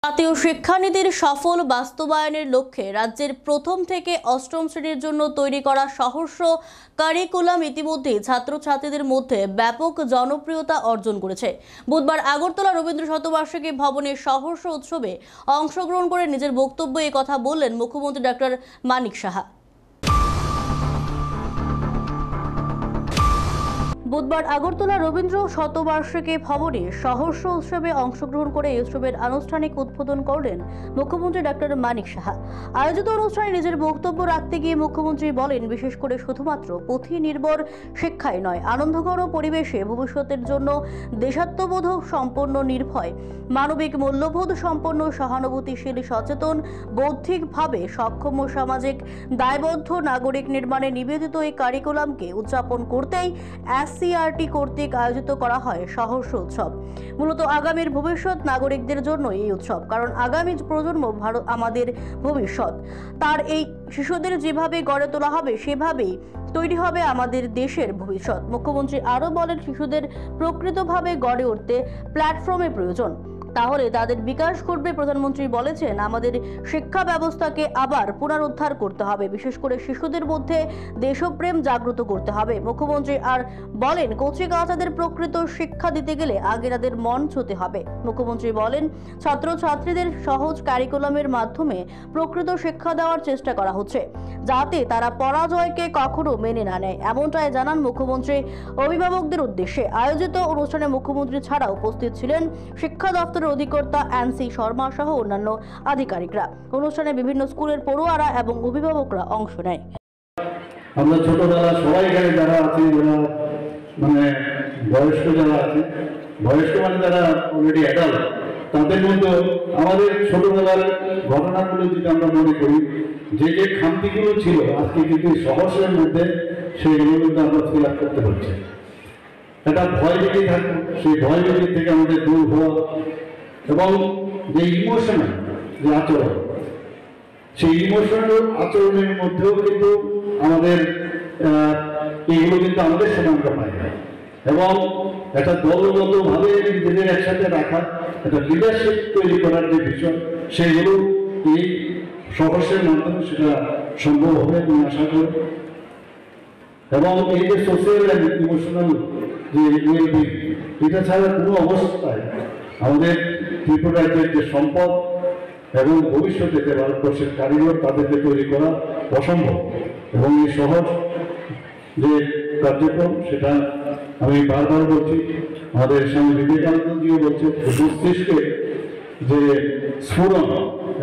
জাতীয় শিক্ষানীতির সফল বাস্তবায়নের লক্ষ্যে রাজ্যের প্রথম থেকে অষ্টম শ্রেণীর জন্য তৈরি করা সহস্র কারিকুলাম ইতিমধ্যে ছাত্রছাত্রীদের মধ্যে ব্যাপক জনপ্রিয়তা অর্জন করেছে। বুধবার আগরতলা রবীন্দ্র শতবার্ষিকী ভবনের সহস্র উৎসবে অংশগ্রহণ করে নিজের বক্তব্যে এই কথা বললেন মুখ্যমন্ত্রী ডক্টর মানিক সাহা। বুধবার আগরতলা রবীন্দ্র শতবার্ষিকী ভবনে সহস্র উৎসবে অংশগ্রহণ করে এই উৎসবের আনুষ্ঠানিক উদ্বোধন করলেন মুখ্যমন্ত্রী ডক্টর মানিক সাহা। আয়োজিত অনুষ্ঠানে নিজের বক্তব্য রাখতে গিয়ে মুখ্যমন্ত্রী বলেন, বিশেষ করে শুধুমাত্র পুঁথি নির্ভর শিক্ষাই নয়, আনন্দঘন পরিবেশে ভবিষ্যতের জন্য দেশাত্মবোধ সম্পন্ন, নির্ভয়, মানবিক মূল্যবোধ সম্পন্ন, সহানুভূতিশীল, সচেতন, বৌদ্ধিকভাবে সক্ষম, সামাজিক দায়বদ্ধ নাগরিক নির্মাণে নিবেদিত এই কারিকুলামকে উদযাপন করতেই এসসিআরটি কর্তৃক আয়োজিত করা হয় সহস্র উৎসব। মূলত আগামীর ভবিষ্যৎ নাগরিকদের জন্য এই উৎসব, কারণ আগামী প্রজন্ম ভারত আমাদের ভবিষ্যৎ। তার এই শিশুদের যেভাবে গড়ে তোলা হবে সেভাবেই তৈরি হবে আমাদের দেশের ভবিষ্যৎ। মুখ্যমন্ত্রী আরও বলেন, শিশুদের প্রকৃতভাবে গড়ে উঠতে প্ল্যাটফর্মের প্রয়োজন, তাহলে তাদের বিকাশ ঘটবে। প্রধানমন্ত্রী বলেছেন, আমাদের শিক্ষা ব্যবস্থাকে আবার পুনরুদ্ধার করতে হবে, বিশেষ করে শিশুদের মধ্যে দেশপ্রেম জাগ্রত করতে হবে। মুখ্যমন্ত্রী আর বলেন, কচিকাঁচাদের প্রকৃত শিক্ষা দিতে গেলে আগে তাদের মন ছুঁতে হবে। মুখ্যমন্ত্রী বলেন, ছাত্রছাত্রীদের সহজ কারিকুলামের মাধ্যমে প্রকৃত শিক্ষা দেওয়ার চেষ্টা করা হচ্ছে, যাতে তারা পরাজয়কে কখনো মেনে না নেয়, এমনটাই জানান মুখ্যমন্ত্রী অভিভাবকদের উদ্দেশ্যে। আয়োজিত অনুষ্ঠানে মুখ্যমন্ত্রী ছাড়া উপস্থিত ছিলেন শিক্ষা দপ্তরের অধিকর্তা এনসি শর্মা সহ অন্যান্য আধিকারিকরা। অনুষ্ঠানে বিভিন্ন স্কুলের পড়ুয়ারা এবং অভিভাবকরা অংশ নেয়। আমরা ছোটবেলা সবাই এখানে যারা আছে, যারা মানে বয়স্ক যারা আছে, বয়স্ক মানে যারা অলরেডি অ্যাডাল্ট, তাদের মধ্যে আমাদের ছোটবেলার ঘটনাগুলো যদি আমরা মনে করি, যে যে খামতিগুলো ছিল আজকে কিন্তু সহস্রের মধ্যে সেইগুলো কিন্তু আমরা ফিল আপ করতে পারছি। একটা ভয় ভীতি থাকবে, সেই ভয় ভীতি থেকে আমাদের দূর হওয়া এবং যে ইমোশনাল যে আচরণ, সেই ইমোশনাল আচরণের মধ্যেও কিন্তু আমাদের এইগুলো কিন্তু আমাদের সময় আমরা পাই না, এবং একটা দলগতভাবে নিজেদের একসাথে রাখা, একটা লিডারশিপ তৈরি করার যে বিষয়, সেইগুলো এই সহস্রের মাধ্যমে সেটা সম্ভব হবে আমি আশা করি। এবং এই যে সোশ্যাল অ্যান্ড ইমোশনাল যে ওয়েলবিং, এটা ছাড়া কোনো অবস্থায় আমাদের ত্রিপুরা রাজ্যের যে সম্পদ এবং ভবিষ্যতে যে ভারতবর্ষের কারিগর তাদেরকে তৈরি করা অসম্ভব। এবং এই সহজ যে কার্যক্রম, সেটা আমি বারবার বলছি, আমাদের স্বামী বিবেকানন্দজিও বলছে, মস্তিষ্কে যে স্ফুরণ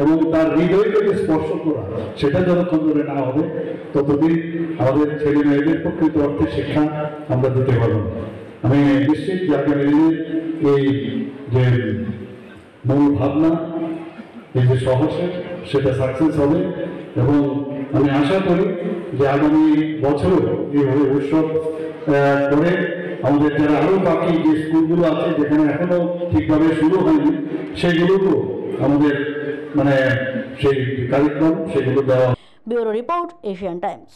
এবং তার হৃদয়কে যে স্পর্শ করা, সেটা যতক্ষণ ধরে না হবে ততদিন আমাদের ছেলে মেয়েদের প্রকৃত অর্থে শিক্ষা আমরা দিতে পারব। আমি নিশ্চিত যে আগামী দিনে এই যে মূল ভাবনা, এই যে সহসের, সেটা সাকসেস হবে। এবং আমি আশা করি যে আগামী বছরও এইভাবে উৎসব করে আমাদের যারা আরো বাকি যে স্কুলগুলো আছে, যেখানে এখনো ঠিকভাবে শুরু হয়নি, সেইগুলোকেও আমাদের মানে সেই কারিক্রম সেগুলো দেওয়া। Bureau report, Asian Times.